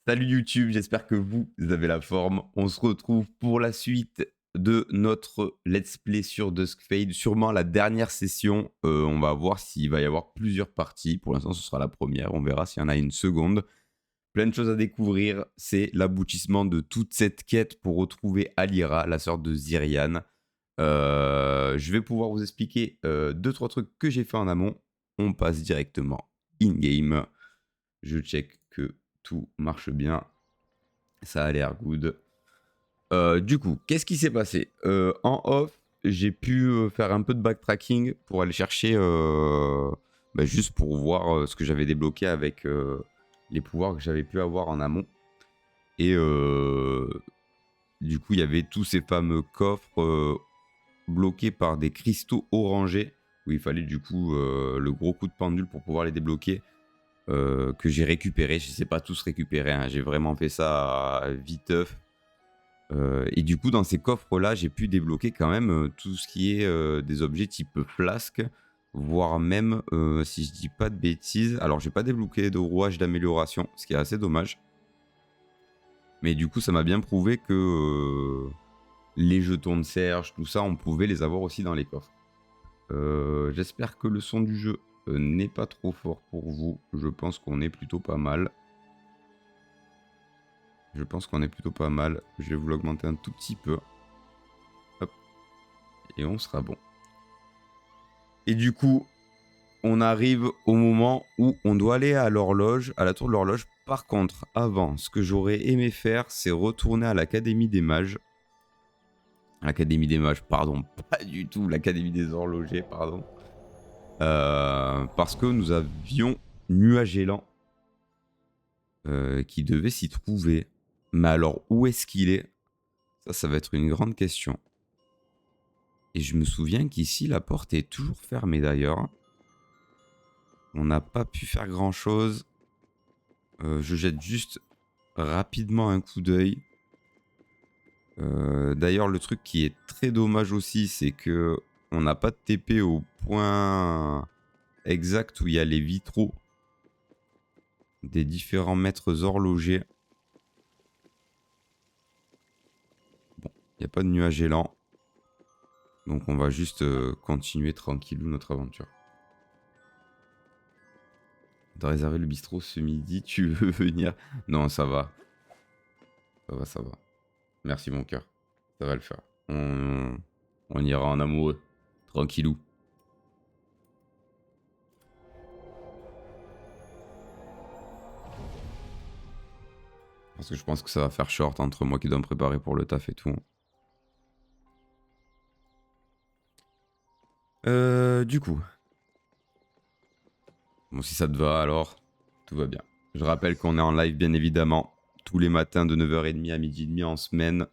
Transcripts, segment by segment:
Salut YouTube, j'espère que vous avez la forme. On se retrouve pour la suite de notre let's play sur Duskfade. Sûrement la dernière session. On va voir s'il va y avoir plusieurs parties. Pour l'instant, ce sera la première. On verra s'il y en a une seconde. Plein de choses à découvrir. C'est l'aboutissement de toute cette quête pour retrouver Alira, la sœur de Zyrian. Je vais pouvoir vous expliquer 2-3 trucs que j'ai fait en amont. On passe directement in-game. Je check que tout marche bien. Ça a l'air good. Du coup, qu'est-ce qui s'est passé en off, j'ai pu faire un peu de backtracking pour aller chercher, juste pour voir ce que j'avais débloqué avec les pouvoirs que j'avais pu avoir en amont. Et du coup, il y avait tous ces fameux coffres bloqués par des cristaux orangés, où il fallait du coup le gros coup de pendule pour pouvoir les débloquer. Que j'ai récupéré, je ne sais pas tous récupérer, hein. J'ai vraiment fait ça viteuf. Et du coup, dans ces coffres-là, j'ai pu débloquer quand même tout ce qui est des objets type flasque, voire même, si je dis pas de bêtises, alors j'ai pas débloqué de rouage d'amélioration, ce qui est assez dommage. Mais du coup, ça m'a bien prouvé que les jetons de Serge, tout ça, on pouvait les avoir aussi dans les coffres. J'espère que le son du jeu n'est pas trop fort pour vous. Je pense qu'on est plutôt pas mal. Je vais vous l'augmenter un tout petit peu. Hop. Et on sera bon. Et du coup, on arrive au moment où on doit aller à l'horloge, à la tour de l'horloge. Par contre, avant, ce que j'aurais aimé faire, c'est retourner à l'Académie des Mages. L'Académie des Mages, pardon, pas du tout. L'Académie des Horlogers, pardon. Parce que nous avions Nuagelan qui devait s'y trouver. Mais alors, où est-ce qu'il est? Ça va être une grande question. Et je me souviens qu'ici, la porte est toujours fermée d'ailleurs. On n'a pas pu faire grand-chose. Je jette juste rapidement un coup d'œil. D'ailleurs, le truc qui est très dommage aussi, c'est que on n'a pas de TP au point exact où il y a les vitraux des différents maîtres horlogers. Bon, il n'y a pas de nuage élan. Donc on va juste continuer tranquillou notre aventure. On doit réserver le bistrot ce midi, tu veux venir? Non, ça va. Ça va. Merci mon cœur. Ça va le faire. On ira en amoureux. Tranquillou. Parce que je pense que ça va faire short entre moi qui dois me préparer pour le taf et tout. Du coup. Bon, si ça te va, alors, tout va bien. Je rappelle qu'on est en live, bien évidemment, tous les matins de 9h30 à 12h30 en semaine.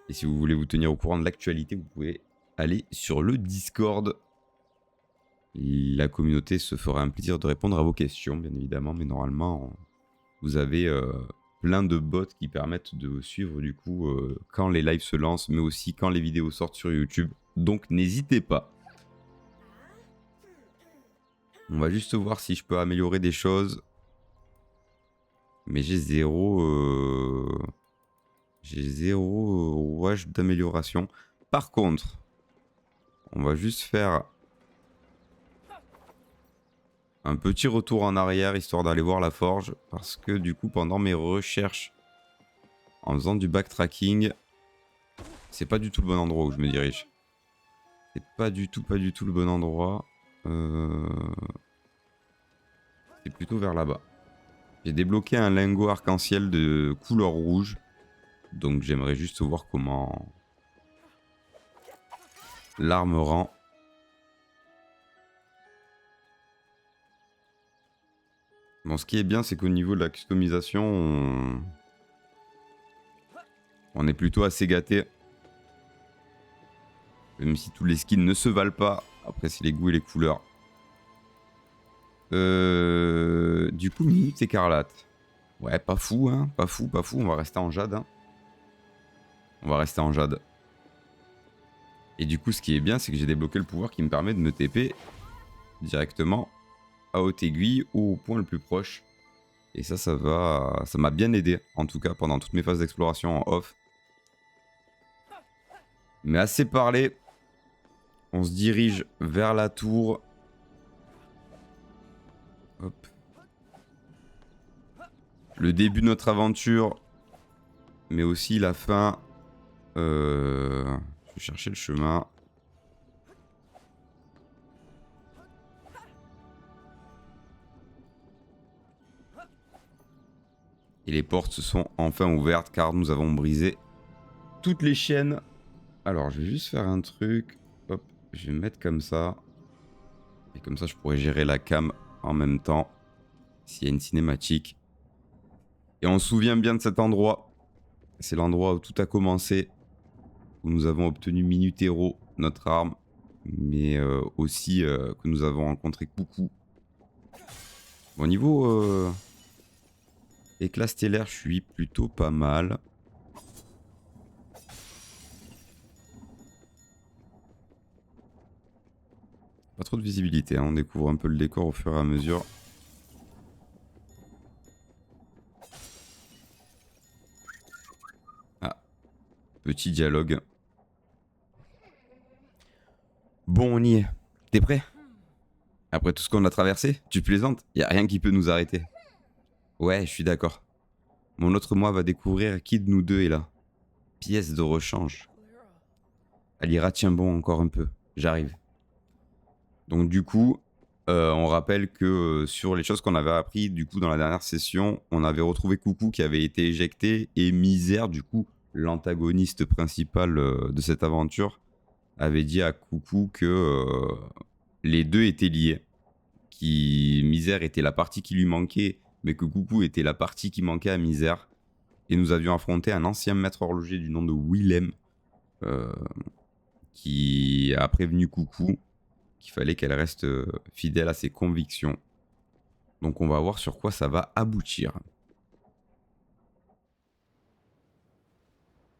Et si vous voulez vous tenir au courant de l'actualité, vous pouvez aller sur le Discord. La communauté se fera un plaisir de répondre à vos questions, bien évidemment. Mais normalement, vous avez plein de bots qui permettent de suivre, du coup, quand les lives se lancent, mais aussi quand les vidéos sortent sur YouTube. Donc, n'hésitez pas. On va juste voir si je peux améliorer des choses. Mais j'ai zéro rouage d'amélioration. Par contre, on va juste faire un petit retour en arrière, histoire d'aller voir la forge. Parce que du coup, pendant mes recherches, en faisant du backtracking, c'est pas du tout le bon endroit où je me dirige. C'est pas du tout le bon endroit. C'est plutôt vers là-bas. J'ai débloqué un lingot arc-en-ciel de couleur rouge. Donc j'aimerais juste voir comment l'arme rend. Bon, ce qui est bien, c'est qu'au niveau de la customisation, on est plutôt assez gâté. Même si tous les skins ne se valent pas. Après, c'est les goûts et les couleurs. Du coup, minute écarlate. Ouais, pas fou, hein. Pas fou. On va rester en jade. Hein. Et du coup, ce qui est bien, c'est que j'ai débloqué le pouvoir qui me permet de me TP directement à haute aiguille ou au point le plus proche. Et ça m'a bien aidé, en tout cas, pendant toutes mes phases d'exploration en off. Mais assez parlé, on se dirige vers la tour. Hop. Le début de notre aventure, mais aussi la fin. Je vais chercher le chemin. Et les portes se sont enfin ouvertes car nous avons brisé toutes les chaînes. Alors, je vais juste faire un truc. Hop, je vais me mettre comme ça. Et comme ça, je pourrais gérer la cam en même temps. S'il y a une cinématique. Et on se souvient bien de cet endroit. C'est l'endroit où tout a commencé. Où nous avons obtenu Minutero, notre arme. Mais aussi que nous avons rencontré Coucou. Bon, niveau éclat stellaire, je suis plutôt pas mal. Pas trop de visibilité, hein. On découvre un peu le décor au fur et à mesure. Ah, petit dialogue. Bon, on y est. T'es prêt? Après tout ce qu'on a traversé, tu plaisantes? Y a rien qui peut nous arrêter. Ouais, je suis d'accord. Mon autre moi va découvrir qui de nous deux est là. Pièce de rechange. Alira, tiens bon encore un peu. J'arrive. Donc du coup, on rappelle que sur les choses qu'on avait appris du coup dans la dernière session, on avait retrouvé Coucou qui avait été éjecté et Misère, du coup l'antagoniste principal de cette aventure, avait dit à Coucou que les deux étaient liés. Misère était la partie qui lui manquait, mais que Coucou était la partie qui manquait à Misère. Et nous avions affronté un ancien maître horloger du nom de Willem, qui a prévenu Coucou qu'il fallait qu'elle reste fidèle à ses convictions. Donc on va voir sur quoi ça va aboutir.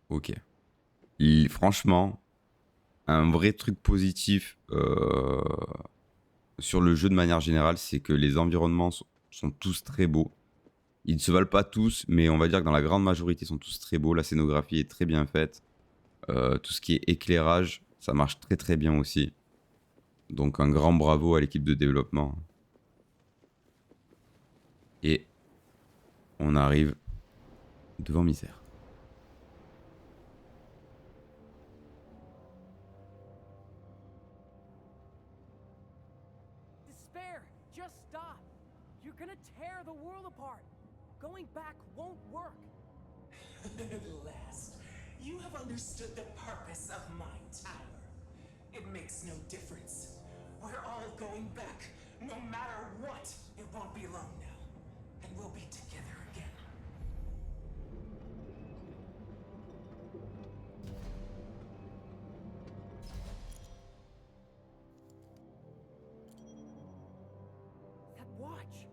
Ok. Franchement, un vrai truc positif sur le jeu de manière générale, c'est que les environnements sont tous très beaux. Ils ne se valent pas tous, mais on va dire que dans la grande majorité, ils sont tous très beaux. La scénographie est très bien faite. Tout ce qui est éclairage, ça marche très très bien aussi. Donc un grand bravo à l'équipe de développement. Et on arrive devant Misère. Despair, just stop. You're gonna tear the world apart. Going back won't work. At last, you have understood the purpose of my tower. It makes no difference. We're all going back, no matter what. It won't be long now, and we'll be together again. That watch.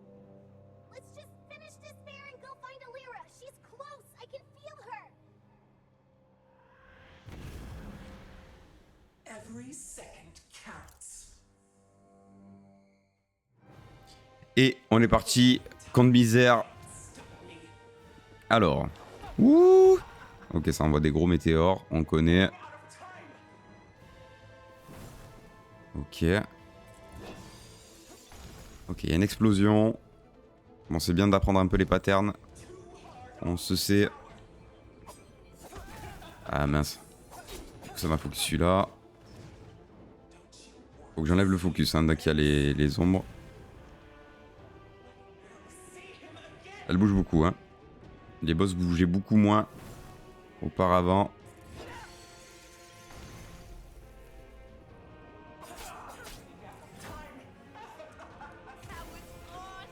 Let's just finish Despair and go find Alira. She's close. I can feel her. Every second counts. Et on est parti contre Misère. Alors. Ouh. Ok, ça envoie des gros météores. On connaît. Ok. Ok, il y a une explosion. Bon, c'est bien d'apprendre un peu les patterns. On se sait. Ah mince. Ça m'a focus celui-là. Faut que j'enlève le focus, hein, dès qu'il y a les ombres. Elle bouge beaucoup, hein. Les boss bougeaient beaucoup moins auparavant.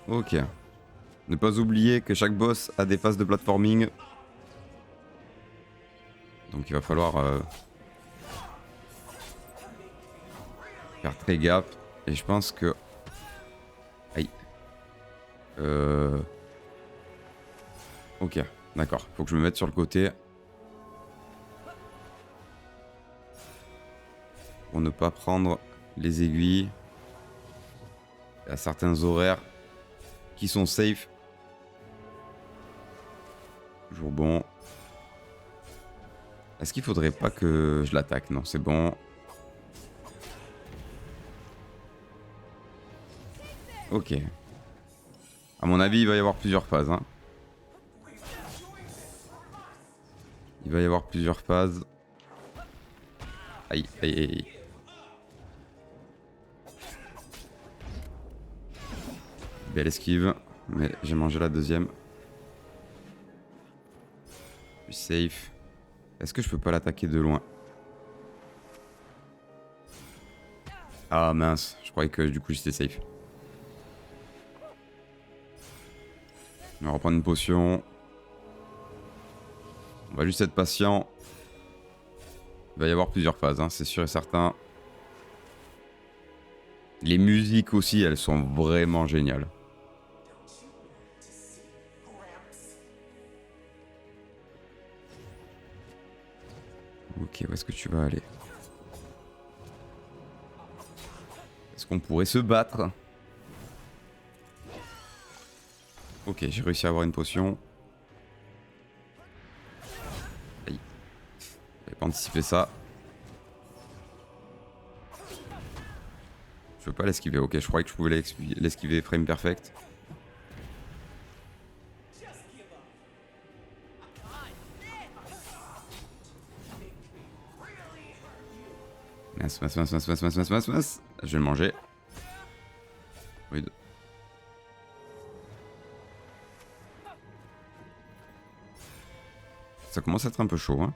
Ok. Ne pas oublier que chaque boss a des phases de platforming. Donc il va falloir faire très gaffe. Et je pense que... Aïe. Ok, d'accord. Faut que je me mette sur le côté. Pour ne pas prendre les aiguilles. Il y a certains horaires qui sont safe. Toujours bon. Est-ce qu'il faudrait pas que je l'attaque? Non, c'est bon. Ok. À mon avis, il va y avoir plusieurs phases. Hein. Il va y avoir plusieurs phases. Aïe, aïe, aïe. Belle esquive. Mais j'ai mangé la deuxième. Je suis safe. Est-ce que je peux pas l'attaquer de loin? Ah mince, je croyais que du coup j'étais safe. On va reprendre une potion. On va juste être patient. Il va y avoir plusieurs phases, hein, c'est sûr et certain. Les musiques aussi, elles sont vraiment géniales. Ok, où est-ce que tu vas aller? Est-ce qu'on pourrait se battre? Ok, j'ai réussi à avoir une potion. Aïe. J'avais pas anticipé ça. Je peux pas l'esquiver, ok, je croyais que je pouvais l'esquiver frame perfect. Mince. Je vais le manger. Oui. Ça commence à être un peu chaud, hein.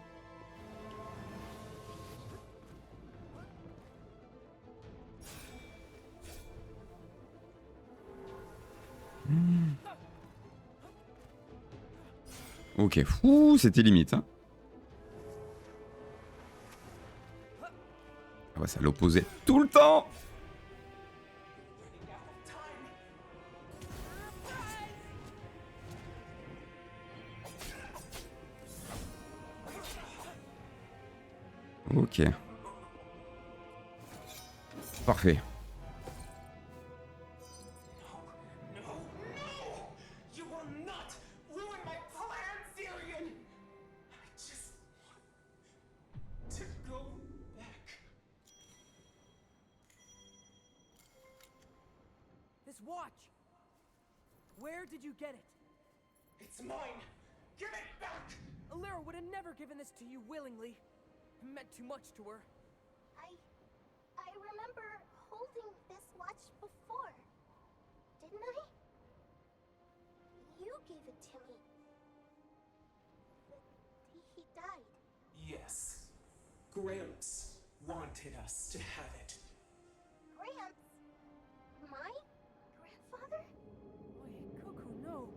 Ok, fou, c'était limite, hein. Ah ouais, ça l'opposait tout le temps. Ok. Parfait. You will not ruin my plans, Syrian! I just want to go back. This watch! Where did you get it? It's mine! Give it back! Alira would have never given this to you willingly. It meant too much to her. I remember holding this watch before. Didn't I? You gave it to me. But he died. Yes. Gramps wanted us to have it. Gramps? My grandfather? Wait, Cuckoo, no.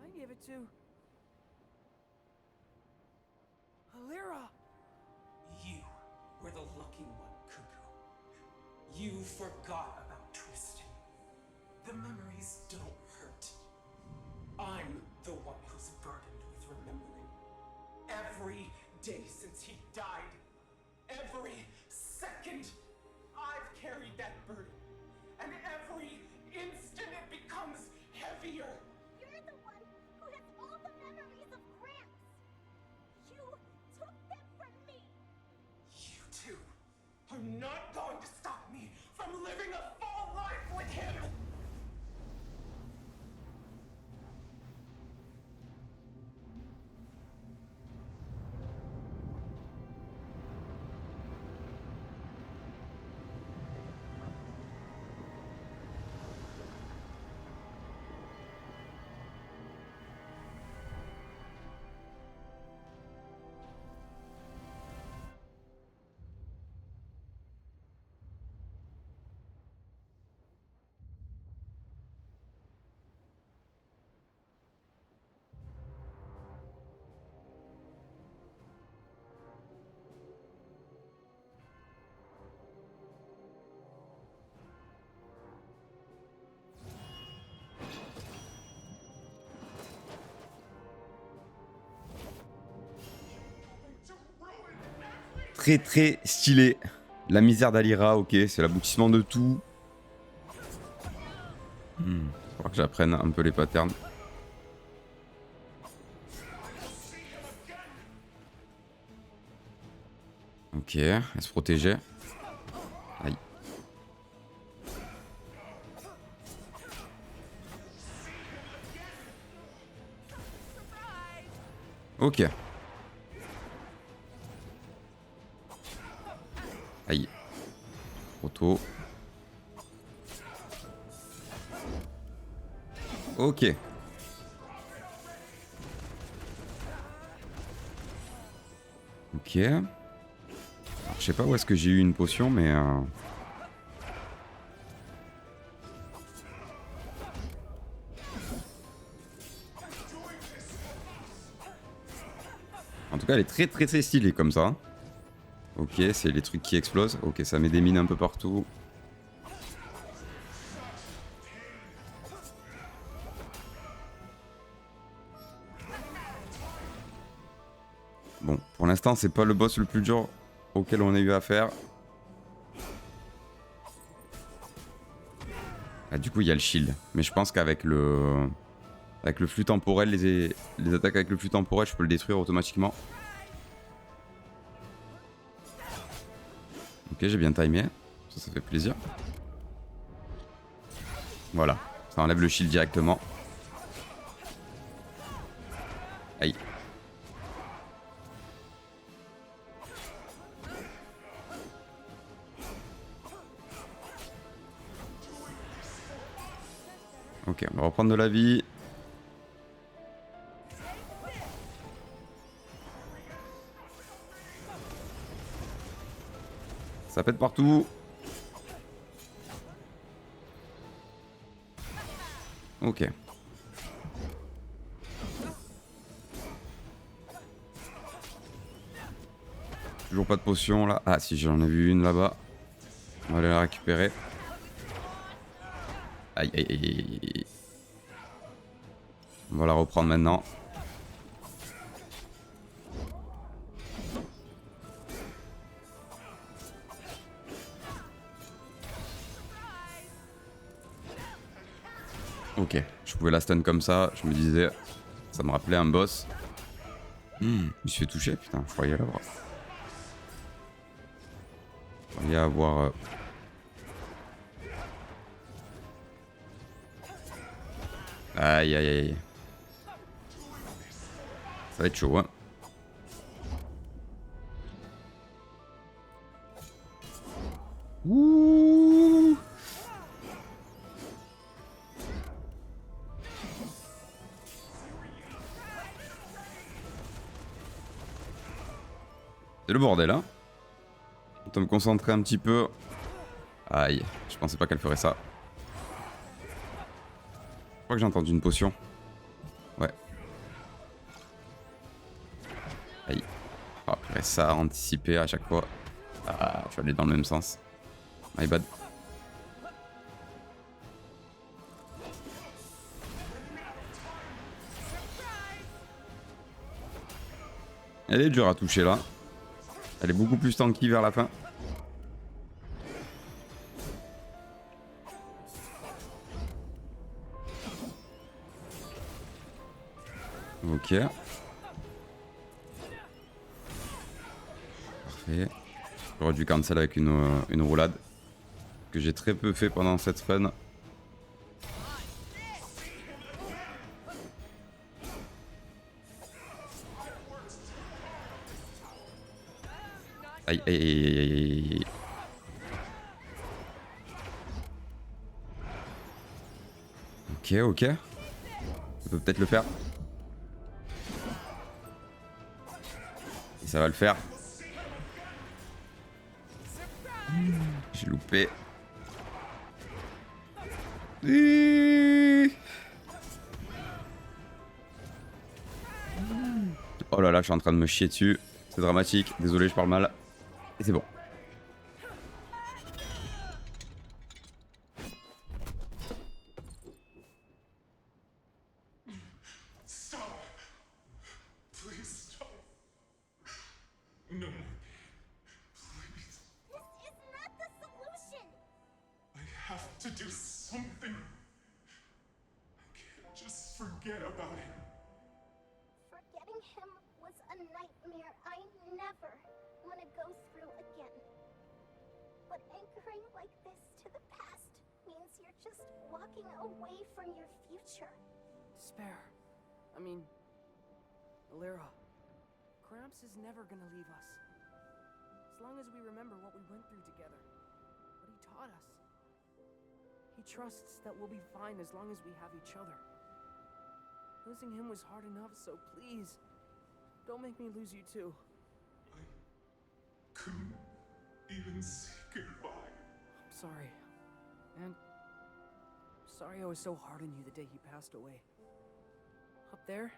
I gave it to... Alira! You were the lucky one, Cuckoo. You forgot about Tristan. The memories don't hurt. I'm the one who's burdened with remembering. Every day since he died, every second, I've carried that burden. And every instant it becomes heavier. You're the one who has all the memories of Gramps. You took them from me. You two are not going to stop me from living a full life with him! Très très stylé. La misère d'Alira, ok, c'est l'aboutissement de tout. Faudra que j'apprenne un peu les patterns. Ok, elle se protégeait. Aïe. Ok. Aïe. Trop tôt. Ok. Ok. Alors, je sais pas où est-ce que j'ai eu une potion, mais... En tout cas, elle est très très très stylée comme ça. Ok, c'est les trucs qui explosent. Ok, ça met des mines un peu partout. Bon, pour l'instant, c'est pas le boss le plus dur auquel on a eu affaire. Ah, du coup, il y a le shield. Mais je pense qu'avec le... Avec le flux temporel, les attaques avec le flux temporel, je peux le détruire automatiquement. Ok, j'ai bien timé. Ça fait plaisir. Voilà. Ça enlève le shield directement. Aïe. Ok, on va reprendre de la vie. Ça pète partout. Ok. Toujours pas de potion là. Ah si, j'en ai vu une là-bas. On va aller la récupérer. Aïe aïe aïe aïe. On va la reprendre maintenant. Ok, je pouvais la stun comme ça, je me disais, ça me rappelait un boss. Je me suis fait toucher, putain, je croyais l'avoir. Je croyais avoir... Aïe aïe aïe. Ça va être chaud, hein. Ouh. C'est le bordel, hein. Autant me concentrer un petit peu. Aïe, je pensais pas qu'elle ferait ça. Je crois que j'ai entendu une potion. Ouais. Aïe. Ah, après ça a anticipé à chaque fois. Ah, je vais aller dans le même sens. My bad. Elle est dure à toucher là. Elle est beaucoup plus tanky vers la fin. Ok. Parfait. J'aurais dû cancel avec une roulade. Que j'ai très peu fait pendant cette run. Aïe aïe aïe aïe aïe aïe. Ok, ok. Ça peut peut-être le faire. Et ça va le faire. J'ai loupé. Oh là là, je suis en train de me chier dessus. C'est dramatique. Désolé, je parle mal. Et c'est bon. Stop! Please stop. No. Please. This is not the solution! I have to do something. I can't just forget about him. Forgetting him was a nightmare I never want to go through again. But anchoring like this to the past means you're just walking away from your future. Despair. I mean, Alira, Gramps is never gonna leave us. As long as we remember what we went through together, what he taught us. He trusts that we'll be fine as long as we have each other. Losing him was hard enough, so please, don't make me lose you too. I couldn't even say goodbye. I'm sorry. And sorry I was so hard on you the day he passed away. Up there,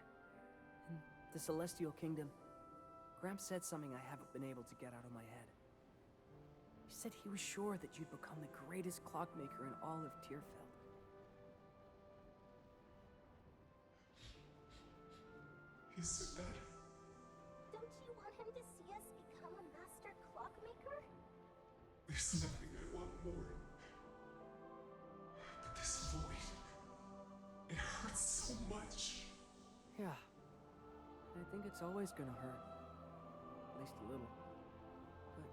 in the Celestial Kingdom, Gramps said something I haven't been able to get out of my head. He said he was sure that you'd become the greatest clockmaker in all of Tearfeld. He said that. Don't you want him to see us become a master clockmaker? There's nothing I want more. But this void, it hurts so much. Yeah. I think it's always gonna hurt. At least a little. But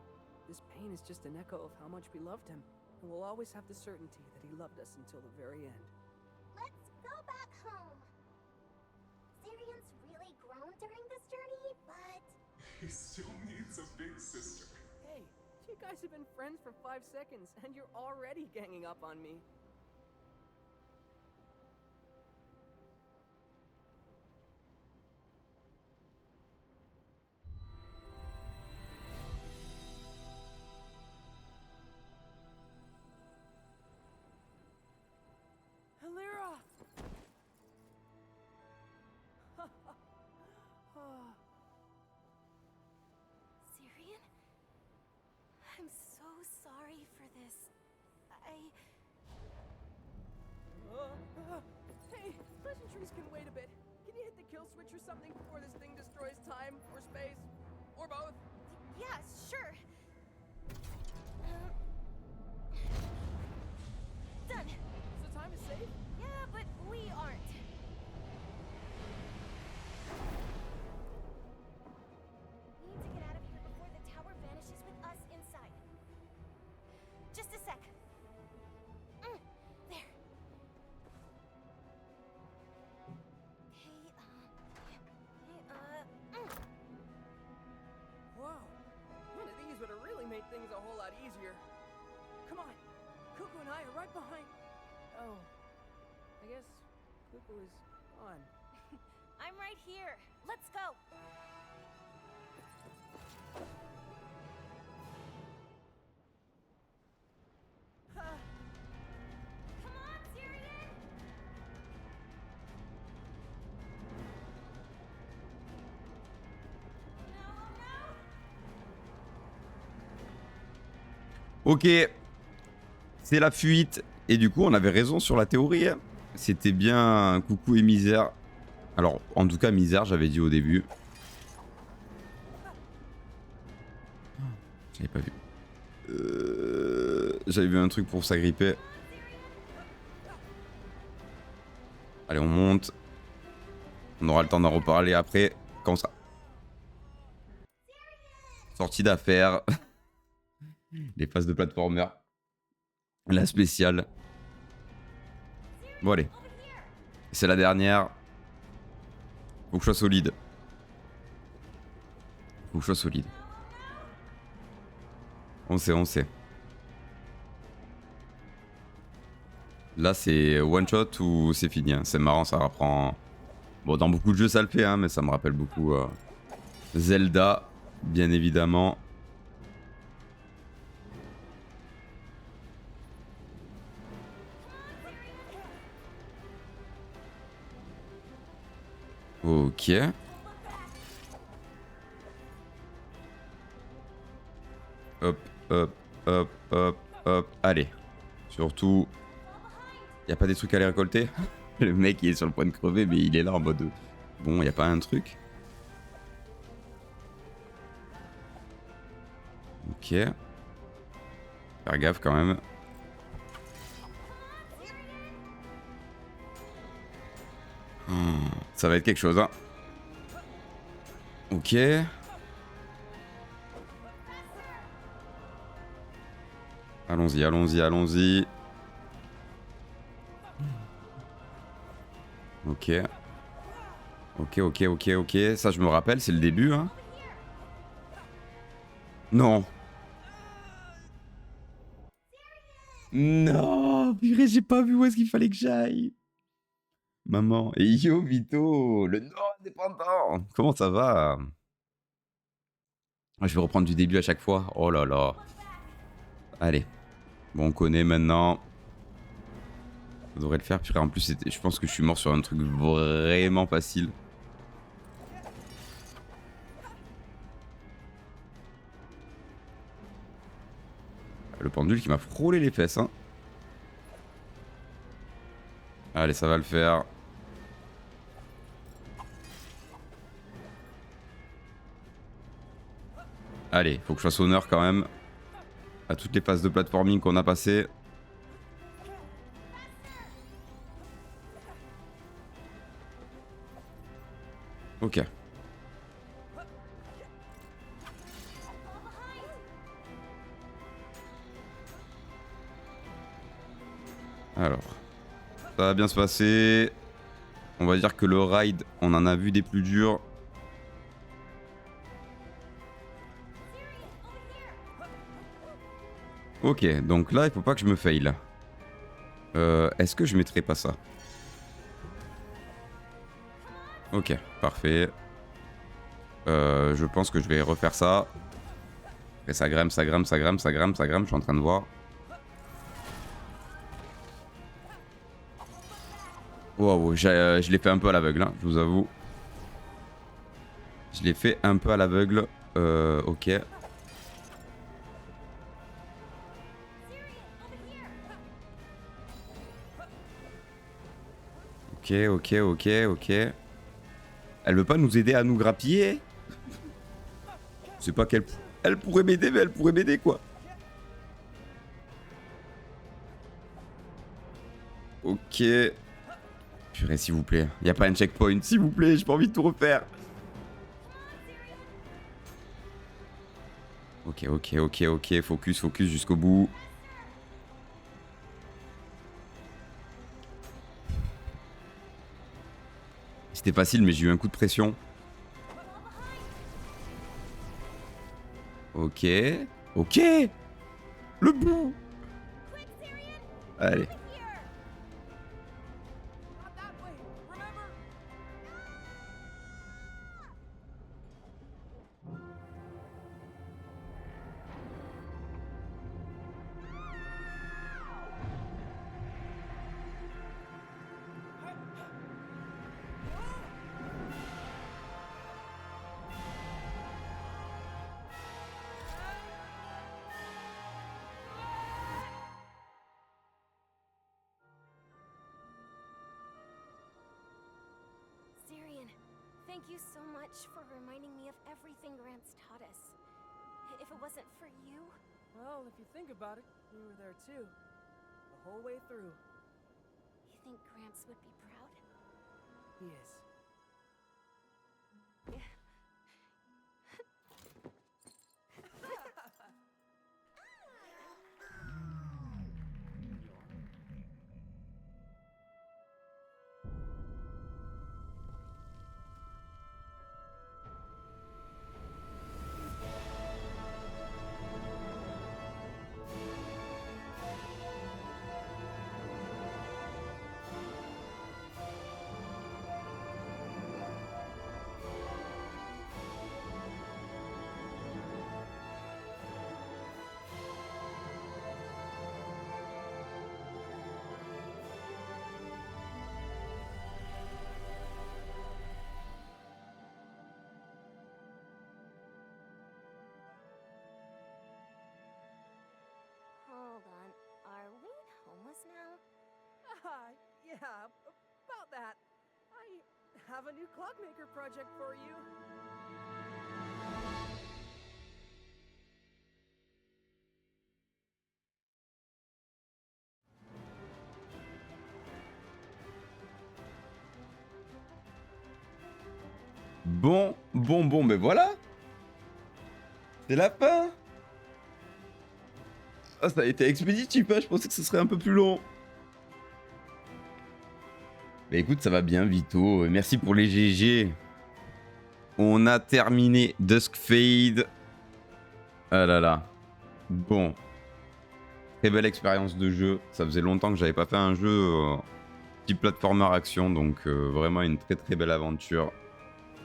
this pain is just an echo of how much we loved him. And we'll always have the certainty that he loved us until the very end. Let's go back home. Zyrion's really grown during this journey, but He still needs a big sister. Hey, you guys have been friends for 5 seconds, and you're already ganging up on me. Alira! Zyrian? I'm so sorry for this. Hey, pleasantries can wait a bit. Can you hit the kill switch or something before this thing destroys time or space? Or both? Yeah, sure. Done. So time is safe? Yeah, but we aren't. We need to get out of here before the tower vanishes with us inside. Just a sec. There. Whoa. One of these would have really made things a whole lot easier. Come on. Cuckoo and I are right behind. Oh. I guess Cuckoo is gone. I'm right here. Let's go. Come on, Zyrian! No, no! Ok, c'est la fuite. Et du coup, on avait raison sur la théorie. Hein. C'était bien Coucou et Misère. Alors, en tout cas, Misère, j'avais dit au début. J'avais pas vu. J'avais vu un truc pour s'agripper. Allez, on monte. On aura le temps d'en reparler après. Comme ça. Sortie d'affaires. Les phases de platformer. La spéciale. Bon allez. C'est la dernière. Faut que je sois solide. Faut que je sois solide. On sait, on sait. Là c'est one shot ou c'est fini. Hein. C'est marrant, ça reprend... Bon, dans beaucoup de jeux ça le fait, hein, mais ça me rappelle beaucoup Zelda, bien évidemment. Ok. Hop, hop, hop, hop, hop. Allez. Surtout, y a pas des trucs à les récolter? Le mec il est sur le point de crever, mais il est là en mode... Bon, y a pas un truc? Ok. Faire gaffe quand même. Ça va être quelque chose, hein. Ok. Allons-y, allons-y, allons-y. Ok. Ok, ok, ok, ok. Ça, je me rappelle, c'est le début, hein. Non. Non, purée, j'ai pas vu où est-ce qu'il fallait que j'aille. Maman. Et yo, Vito, le Nord indépendant. Comment ça va? Je vais reprendre du début à chaque fois. Oh là là. Allez. Bon, on connaît maintenant. Ça devrait le faire. Purée, en plus, je pense que je suis mort sur un truc vraiment facile. Le pendule qui m'a frôlé les fesses, hein. Allez, ça va le faire. Allez, faut que je fasse honneur quand même à toutes les phases de platforming qu'on a passées. Ok. Alors, ça va bien se passer. On va dire que le ride, on en a vu des plus durs. Ok, donc là, il faut pas que je me fail. Est-ce que je mettrai pas ça? Ok, parfait. Je pense que je vais refaire ça. Et ça grimpe, ça grimpe, ça grimpe, ça grimpe, ça grimpe, je suis en train de voir. Wow, je l'ai fait un peu à l'aveugle, hein, je vous avoue. Je l'ai fait un peu à l'aveugle. Ok. Ok, ok, ok, ok. Elle veut pas nous aider à nous grappiller? C'est pas qu'elle... Elle pourrait m'aider, mais elle pourrait m'aider, quoi. Ok. Purée, s'il vous plaît. Y a pas un checkpoint, s'il vous plaît. J'ai pas envie de tout refaire. Ok, ok, ok, ok. Focus, focus jusqu'au bout. C'était facile, mais j'ai eu un coup de pression. Ok. Ok. Le bout. Allez. Not that way, remember? Syrian, thank you so much for reminding me of everything Gramps taught us. If it wasn't for you... Well, if you think about it, we were there too. The whole way through. You think Gramps would be proud? He is. Hold on, are we homeless now? Yeah, about that. I have a new clockmaker project for you. Bon, mais voilà. C'est la fin. Ah, ça a été expéditif, hein, je pensais que ce serait un peu plus long. Bah écoute, ça va bien, Vito. Merci pour les GG. On a terminé Dusk Fade. Ah là là. Bon. Très belle expérience de jeu. Ça faisait longtemps que j'avais pas fait un jeu type platformer action, donc vraiment une très très belle aventure.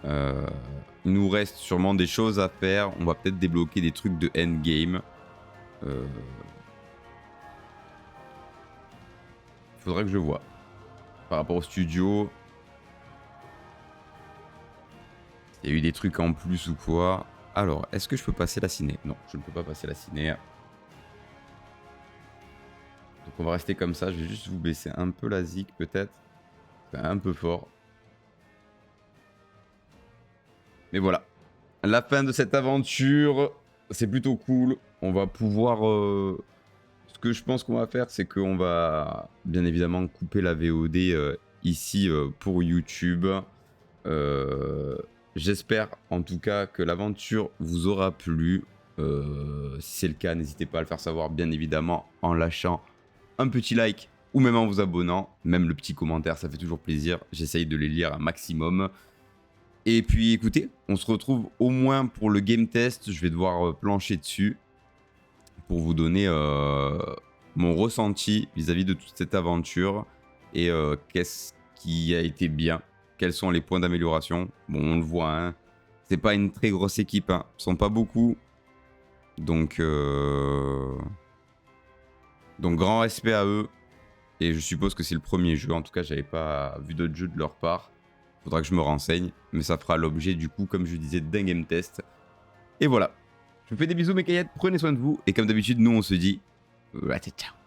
Il nous reste sûrement des choses à faire. On va peut-être débloquer des trucs de endgame. Il faudrait que je vois. Par rapport au studio. Il y a eu des trucs en plus ou quoi. Alors, est-ce que je peux passer la ciné? Non, je ne peux pas passer la ciné. Donc on va rester comme ça. Je vais juste vous baisser un peu la zik peut-être. C'est un peu fort. Mais voilà. La fin de cette aventure. C'est plutôt cool. On va pouvoir... Ce que je pense qu'on va faire, c'est qu'on va bien évidemment couper la VOD ici pour YouTube. J'espère en tout cas que l'aventure vous aura plu. Si c'est le cas, n'hésitez pas à le faire savoir bien évidemment en lâchant un petit like ou même en vous abonnant. Même le petit commentaire, ça fait toujours plaisir. J'essaye de les lire un maximum. Et puis écoutez, on se retrouve au moins pour le game test. Je vais devoir plancher dessus pour vous donner mon ressenti vis-à-vis de toute cette aventure et qu'est-ce qui a été bien, quels sont les points d'amélioration. Bon, on le voit, hein, c'est pas une très grosse équipe, hein, ils sont pas beaucoup, donc grand respect à eux. Et je suppose que c'est le premier jeu, en tout cas j'avais pas vu d'autres jeux de leur part. Faudra que je me renseigne, mais ça fera l'objet du coup, comme je disais, d'un game test. Et voilà. Je vous fais des bisous mes caillettes, prenez soin de vous, et comme d'habitude, nous on se dit... ciao.